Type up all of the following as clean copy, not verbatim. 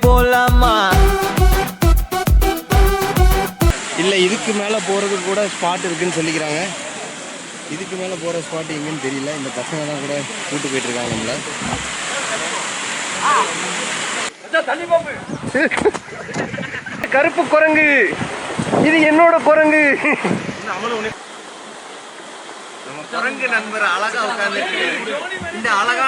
போலாமா இல்லை இதுக்கு மேலே போகிறதுக்கு கூட ஸ்பாட் இருக்குன்னு சொல்லிக்கிறாங்க. இதுக்கு மேலே போகிற ஸ்பாட் எங்கேன்னு தெரியல. இந்த பசங்க தான் கூட கூட்டு போயிட்டு இருக்காங்க நம்மள. கருப்பு குரங்கு, இது என்னோட குரங்கு. நம்ம குரங்கு நண்பர் அழகா உட்கார்ந்துட்டு இந்த அழகா.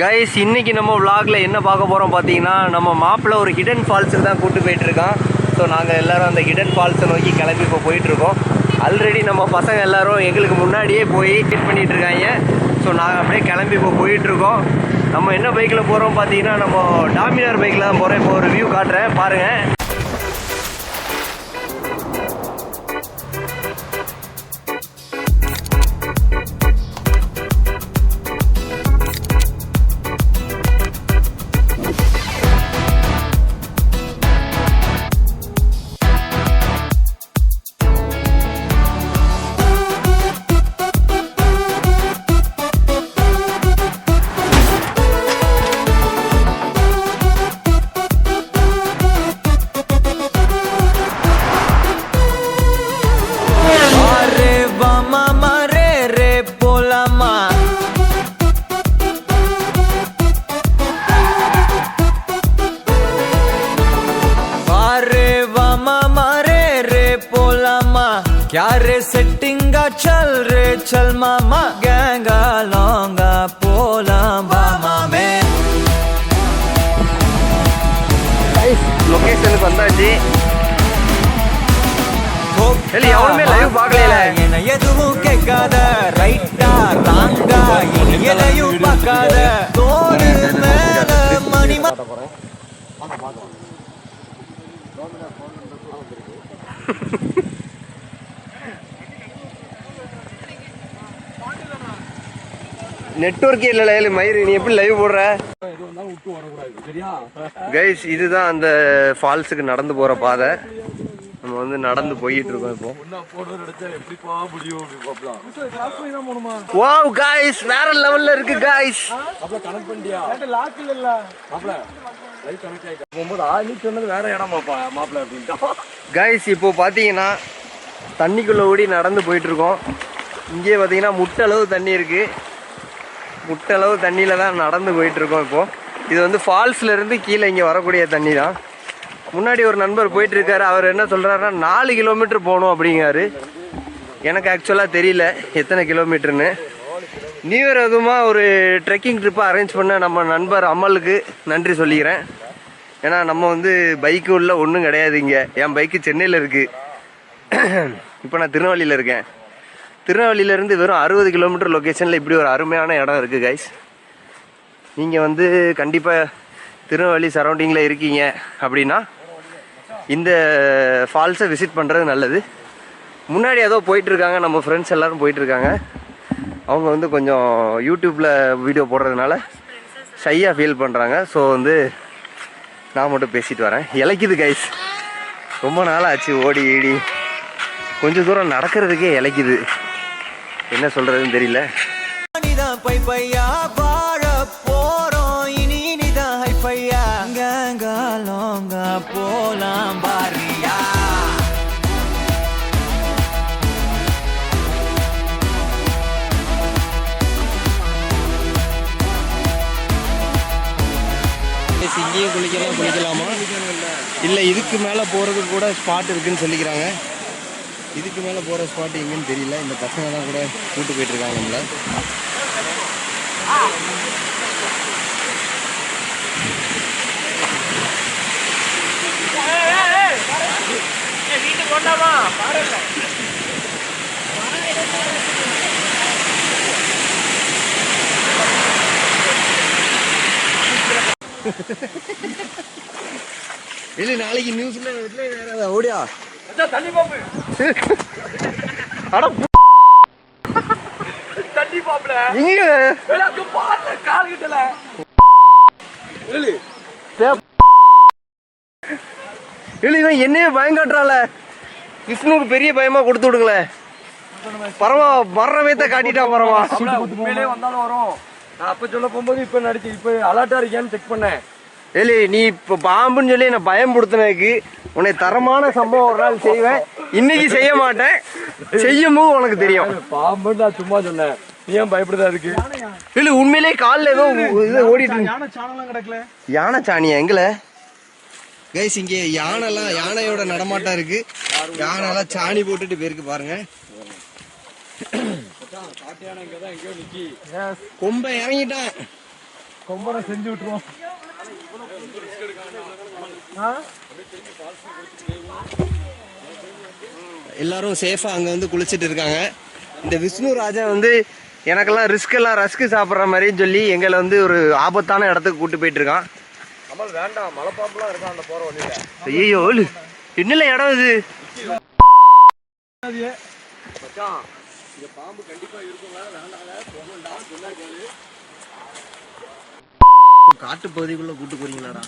கைஸ், இன்னைக்கு நம்ம vlogல என்ன பார்க்க போகிறோம் பார்த்தீங்கன்னா, நம்ம மாப்பிள்ளை ஒரு ஹிடன் ஃபால்ஸுக்கு தான் கூட்டு போயிட்டுருக்கான். ஸோ நாங்கள் எல்லோரும் அந்த ஹிடன் ஃபால்ஸை நோக்கி கிளம்பி இப்போ போயிட்டுருக்கோம். ஆல்ரெடி நம்ம பசங்க எல்லோரும் எங்களுக்கு முன்னாடியே போய் வெயிட் பண்ணிகிட்ருக்காங்க. ஸோ நாங்கள் அப்படியே கிளம்பி இப்போ போயிட்டுருக்கோம். நம்ம என்ன பைக்கில் போகிறோம் பார்த்தீங்கன்னா, நம்ம டாமினார் பைக்கில் தான் போகிறோம். இப்போ ஒரு வியூ காட்டுறேன் பாருங்கள். क्या रे सेटिंगा चल रे चल मामा गैंगा लौंगा पोला मामा में லொகேஷனுக்கு வந்தாச்சு. எவனுமே லைவ் பார்க்கல. எதுவும் கேட்காத ரைட்டா ராங்கா எதையும் பார்க்காத தோடு மேல மணி நெட்வொர்க்கே இல்லை மயிறு, நீ எப்படி லைவ் போடுற? கைஸ், இதுதான் அந்த ஃபால்ஸுக்கு நடந்து போகிற பாதை. நம்ம வந்து நடந்து போயிட்டு இருக்கோம் இப்போ. வாவ் கைஸ், வேற லெவல்ல இருக்கு கைஸ். கைஸ், இப்போ பார்த்தீங்கன்னா தண்ணிக்குள்ள ஓடி நடந்து போயிட்டு இருக்கோம். இங்கே பார்த்தீங்கன்னா முட்டளவு தண்ணி இருக்கு. முட்டளவு தண்ணியில் தான் நடந்து போயிட்டுருக்கோம் இப்போது. இது வந்து ஃபால்ஸ்லேருந்து கீழே இங்கே வரக்கூடிய தண்ணி தான். முன்னாடி ஒரு நண்பர் போயிட்டுருக்காரு. அவர் என்ன சொல்கிறாருன்னா 4 கிலோமீட்டர் போகணும் அப்படிங்காரு. எனக்கு ஆக்சுவலாக தெரியல எத்தனை கிலோமீட்டருன்னு. நியூ இயர் அதுவுமா ஒரு ட்ரெக்கிங் ட்ரிப்பை அரேஞ்ச் பண்ண நம்ம நண்பர் அமலுக்கு நன்றி சொல்லிக்கிறேன். ஏன்னா நம்ம வந்து பைக்கு உள்ள ஒன்றும் கிடையாது. இங்கே என் பைக்கு சென்னையில் இருக்குது. இப்போ நான் திருநெல்வேலியில் இருக்கேன். திருநெல்வேலியிலேருந்து வெறும் 60 கிலோமீட்டர் லொக்கேஷனில் இப்படி ஒரு அருமையான இடம் இருக்குது கைஸ். நீங்கள் வந்து கண்டிப்பாக திருநெல்வேலி சரௌண்டிங்கில் இருக்கீங்க அப்படின்னா இந்த ஃபால்ஸை விசிட் பண்ணுறது நல்லது. முன்னாடி ஏதோ போயிட்டுருக்காங்க, நம்ம ஃப்ரெண்ட்ஸ் எல்லோரும் போயிட்டுருக்காங்க. அவங்க வந்து கொஞ்சம் யூடியூப்பில் வீடியோ போடுறதுனால ஷையாக ஃபீல் பண்ணுறாங்க. ஸோ வந்து நான் மட்டும் பேசிட்டு வரேன். இலைக்குது கைஸ், ரொம்ப நாள் ஆச்சு ஓடி ஈடி. கொஞ்சம் தூரம் நடக்கிறதுக்கே இலைக்குது. என்ன சொல்றதுன்னு தெரியல. பை பையா வாழ போறோம் இனி நீதான் ஹை பையா கேங்கா லோங்கா போலாம் பாரியா. இங்கேயும் குளிக்கலாமா? இல்லை இதுக்கு மேலே போகிறதுக்கு கூட ஸ்பாட் இருக்குன்னு சொல்லிக்கிறாங்க. இதுக்கு மேலே போகிற ஸ்பாட் எங்கேன்னு தெரியல. இந்த பசங்க தான் கூட கூட்டு போயிட்டுருக்காங்க நம்மள. இல்லை நாளைக்கு நியூஸில் ஓடியா தண்ணி பாம்பு. அட தண்ணி பாம்புல இங்க கால் கிட்டல. இவன் என்னையே பயம் காட்டுறால. விஷ்ணுக்கு பெரிய பயமா கொடுத்து விடுங்களேன். பரவா மரணமே தான் காட்டிட்டா. பரவா வந்தாலும் வரும். நான் அப்ப சொல்ல போகும்போது இப்ப நடிச்சு இப்ப அலர்ட்டா இருக்கியான்னு செக் பண்ணேன். ஏலி நீ இப்போ பாம்புன்னு சொல்லி என்னை பயம்படுத்தினதுக்கு உன்னை தரமான சம்பவம் ஒரு நாள் செய்வேன். இன்னைக்கு செய்ய மாட்டேன், செய்யும்போது உனக்கு தெரியும். பாம்புன்னு நான் சும்மா சொன்னேன், நீ ஏன் பயப்படுதா இருக்கு? இல்லை உண்மையிலேயே காலில் ஏதோ இது ஓடிட்டு கிடக்கல. யானை சாணியா எங்களை கைஸ்? இங்கே யானைலாம் யானையோட நடமாட்டம் இருக்கு. யானைலாம் சாணி போட்டுட்டு போயிருக்கு பாருங்க. கொம்பை இறங்கிட்டான். கொம்பனை செஞ்சு விட்டுருவோம். எல்லாரும் சேஃபா அங்க வந்து குளிச்சுட்டு இருக்காங்க. இந்த விஷ்ணு ராஜா வந்து எனக்கெல்லாம் ரஸ்க்கு சாப்பிட்ற மாதிரின்னு சொல்லி எங்களை வந்து ஒரு ஆபத்தான இடத்துக்கு கூட்டு போயிட்டு இருக்கான். வேண்டாம், மலை பாம்புலாம் இருக்கா அந்த போற வழியில. ஐயோ என்னல இடம் இது? பாம்பு கண்டிப்பா இருக்குங்க. காட்டு பகுதிக்குள்ள கூட்டு போறீங்களாடா?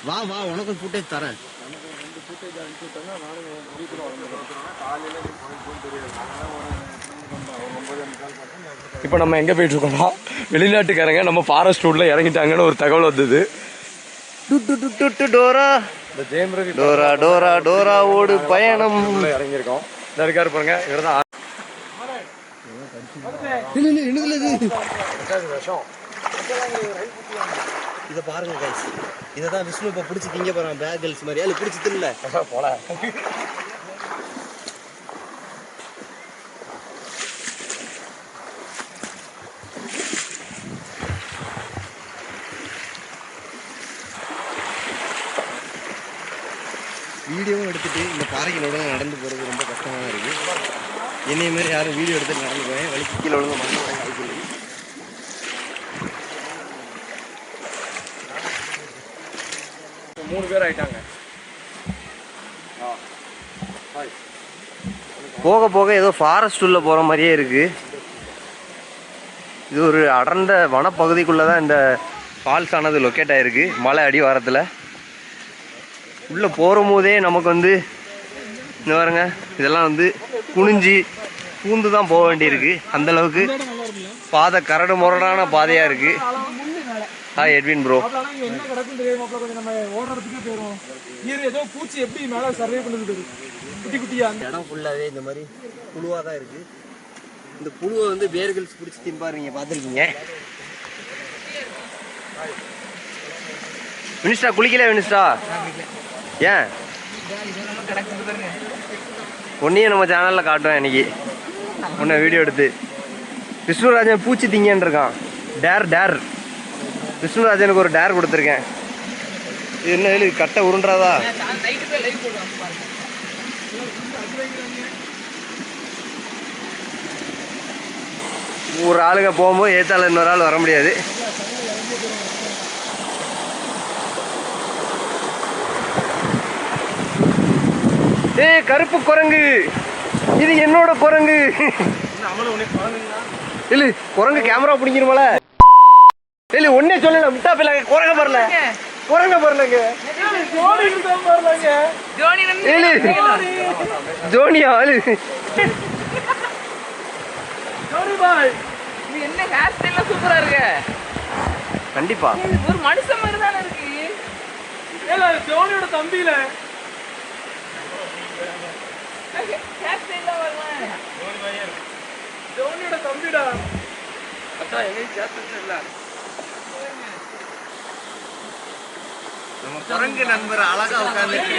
வா வா, உனக்கு ஃபுட்டேஜ் தரேன். இப்போ நம்ம எங்கே போயிட்டு இருக்கோம்னா, வெளிநாட்டுக்காரங்க நம்ம ஃபாரஸ்ட் ரோட்ல இறங்கிட்டாங்கன்னு ஒரு தகவல் வந்தது. டோரா இந்த Jayam Ravi Dora Dora Dora ஓடு பயணம் இறங்கியிருக்கோம். இந்த இருக்காரு பாருங்க, இவர் தான் இதை பாருங்க கைஸ். இதை தான் விஷ்ணு இப்போ பிடிச்சி திங்க போறான். பேக் கேர்ள்ஸ் மாதிரி அது பிடிச்சி தின்னல போல. வீடியோவும் எடுத்துட்டு இந்த பாறைகளோட நடந்து போகிறது ரொம்ப கஷ்டமாக இருக்குது. என்னைய மாதிரி யாரும் வீடியோ எடுத்துட்டு நடந்து போவேன், வலிக்கு கீழே ஒழுங்கு மண்ணு வாய்ப்பு இல்லை. மூணு பேர் ஆயிட்டாங்க. போக போக ஏதோ ஃபாரஸ்ட் உள்ள போகிற மாதிரியே இருக்குது. இது ஒரு அடர்ந்த வனப்பகுதிக்குள்ளே தான் இந்த ஃபால்ஸ் ஆனது லொக்கேட் ஆகிருக்கு. மலை அடிவாரத்தில் உள்ளே போகிற போதே நமக்கு வந்து இந்த பாருங்க, இதெல்லாம் வந்து குனிஞ்சி பூந்து தான் போக வேண்டியிருக்கு. அந்தளவுக்கு பாதை கரடு முரடான பாதையாக இருக்குது. Hi Edwin bro. என்ன கிடக்கும் தெரியுமா? கொஞ்சம் நம்ம ஓடுறதுக்கே போயிடும். ஏதோ பூச்சி எப்படி மேலே சர்வே பண்ணுது குட்டி குட்டியா. அந்த இடம் ஃபுல்லாகவே இந்த மாதிரி புழுவாக தான் இருக்குது. இந்த புழுவை வந்து பேர்கள்ஸ் பிடிச்சி தின்பாருங்க, பார்த்துருக்கீங்க. வினிஸ்டா குளிக்கல? வினிஸ்டா ஏன்? ஒன்றையும் நம்ம சேனலில் காட்டுவேன் இன்னைக்கு, உன்னை வீடியோ எடுத்து. விஷ்ணுராஜன் பூச்சி திங்கன்னு இருக்கான். டேர் விஷ்ணுராஜனுக்கு ஒரு டேர் கொடுத்துருக்கேன். இது என்ன இது கட்டை உருண்டாதா? ஒரு ஆளுங்க போகும்போது ஏத்தால இன்னொரு ஆள் வர முடியாது. ஏய் கருப்பு குரங்கு, இது என்னோட குரங்கு. இல்ல குரங்கு கேமரா பிடிக்கிறோம்ல. இல்ல ஒன்னே சொல்லல, முட்டா பிள்ளை குரங்க பரலங்க. ஜோனியா என்ன ஹேர் ஸ்டைல் சூப்பரா இருக்கு. கண்டிப்பா ஒரு மனுஷன் மாதிரி தானே இருக்கு. ஜோனியோட தம்பியில ஹேர் ஸ்டைல் வருவேன். ஜோனியோட தம்பிடா. நம்ம குரங்கு நண்பர் அழகா உட்கார்ந்துட்டு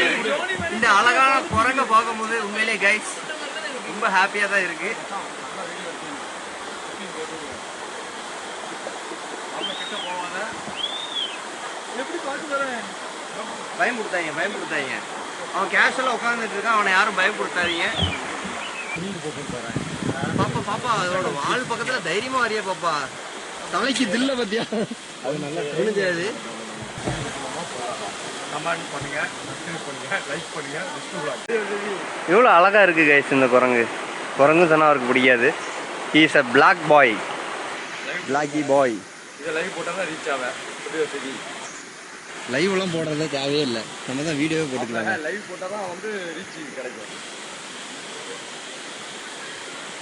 இந்த அழகான குரங்க பார்க்கும்போது உண்மையிலே கைஸ் ரொம்ப ஹாப்பியா தான் இருக்கு. பயன்படுத்தாங்க. அவன் கேஷுவலா உட்காந்துட்டு இருக்கான், அவனை யாரும் பயன்படுத்தாதீங்க. பாப்பா அதோட வால் பக்கத்துல தைரியமா வரையா பாப்பா. தலைக்கு தில்ல பத்தியா? அது நல்லா புரிஞ்சாது. எவ்வளோ அழகா இருக்கு கைஸ் இந்த குரங்கு. குரங்கு சொன்னா அவருக்கு பிடிக்காது. He is a black boy, blacky boy. இதை லைவ் போட்டால் ரீச் ஆவேன். லைவ்லாம் போடுறதே தேவையே இல்லை, நம்ம தான் வீடியோவே போட்டுக்கலாம். லைவ் போட்டால் தான் வந்து ரீச் கிடைக்கும்.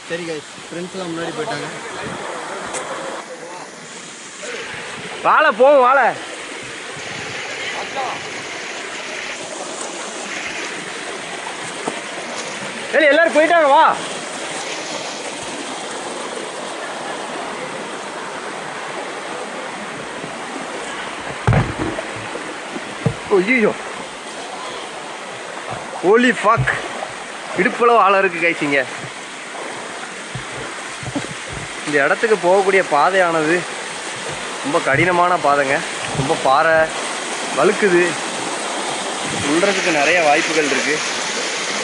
சரி கைஸ், ஃப்ரெண்ட்ஸ்லாம் முன்னாடி போயிட்டாங்க. வாழை போவோம், வாழை. சரி எல்லாரும் போயிட்டாங்க, வா. ஐயோ, ஹோலி ஃபக், இடுப்பளவு ஆழம் இருக்கு கைஸ். இங்க இந்த இடத்துக்கு போகக்கூடிய பாதையானது ரொம்ப கடினமான பாதைங்க. ரொம்ப பாறை வழுக்குது, உள்றதுக்கு நிறைய வாய்ப்புகள் இருக்கு.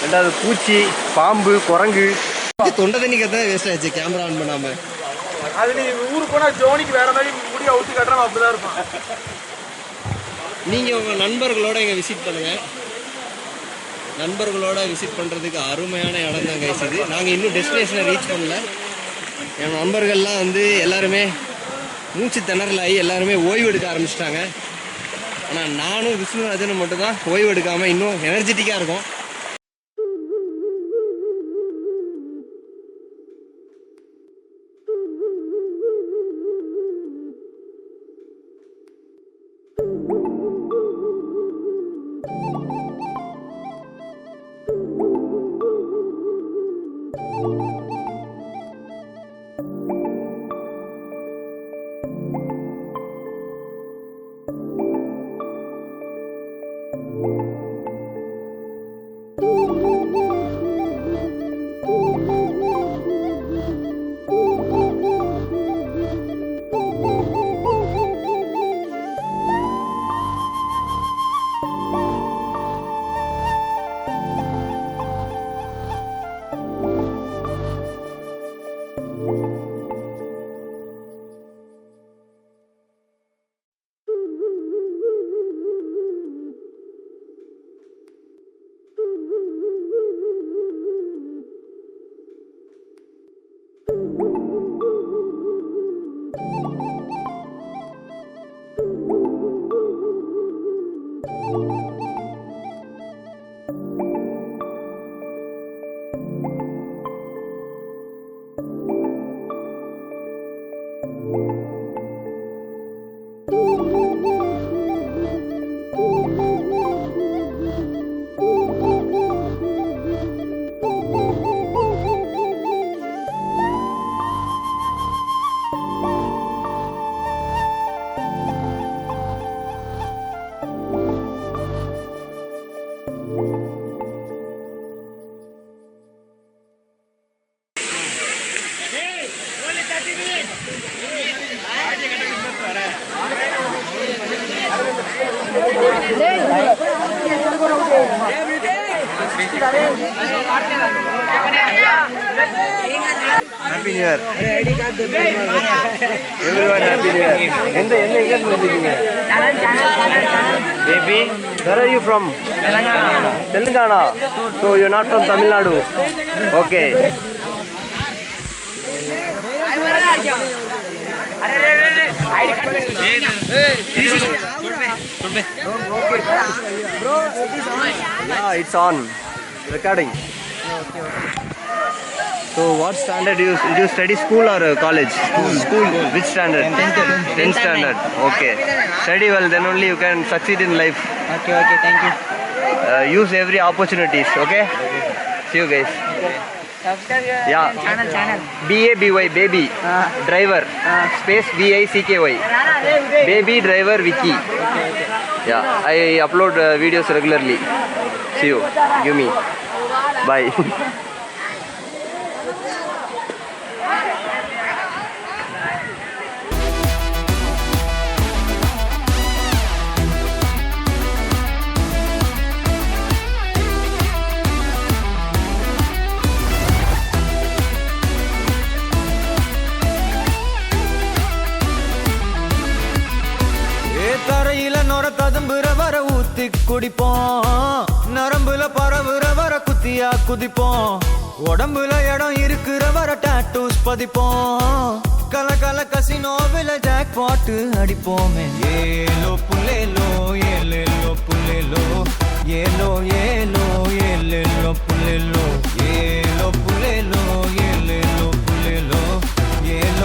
ரெண்டாவது பூச்சி, பாம்பு, குரங்கு. தொண்டை தண்ணி கத்த வேஸ்ட் ஆயிடுச்சு கேமரா ஆன் பண்ணாம. அது நீ ஊருக்கு போனா ஜோனிக்கு வேற மாதிரி முடி அவுத்து கட்டுறான், அப்படிதான் இருப்பான். நீங்க உங்க நண்பர்களோட இங்க விசிட் பண்ணுங்க. நண்பர்களோட விசிட் பண்றதுக்கு அருமையான இடம் தான் கைஸ் இது. நாங்க இன்னும் டெஸ்டினேஷனை ரீச் பண்ணல. என் நண்பர்கள்லாம் வந்து எல்லாருமே மூச்சு திணறலாகி எல்லாருமே ஓய்வு எடுக்க ஆரம்பிச்சிட்டாங்க. ஆனால் நானும் விஷ்ணுராஜனும் மட்டும்தான் ஓய்வு எடுக்காமல் இன்னும் எனர்ஜெட்டிக்காக இருக்கும். Happy New Year. Everyone Happy New Year. எங்க இருந்து வந்திருக்கீங்க? Baby, where are you from? Telangana. So you're not from Tamil Nadu. Okay. Yeah, it's on. Recording. So what standard do you study, school or college? School. Which standard? 10th standard. Okay. Study well, then only you can succeed in life. Okay, thank you. Use every opportunities. Okay. See you guys. Subscribe Yeah. channel. BABY baby driver space VICKY baby driver Wiki. Yeah, I upload videos regularly. See you. Give me. Bye. தரையில நொர ததும்புற வர ஊத்தி குடிப்போம், நரம்புல பரவுற வர குத்தியா குதிப்போம், உடம்புல இடம் இருக்கிற வர tattoos பதிப்போம். கல கல கசினோவில ஜாக் பாட்டு அடிப்போமே ஏலோ புல்லேலோ ஏலேலோ புல்லேலோ ஏலோ ஏலோ ஏலேலோ புல்லேலோ ஏலோ புல்லேலோ ஏலேலோ புல்லேலோ ஏலோ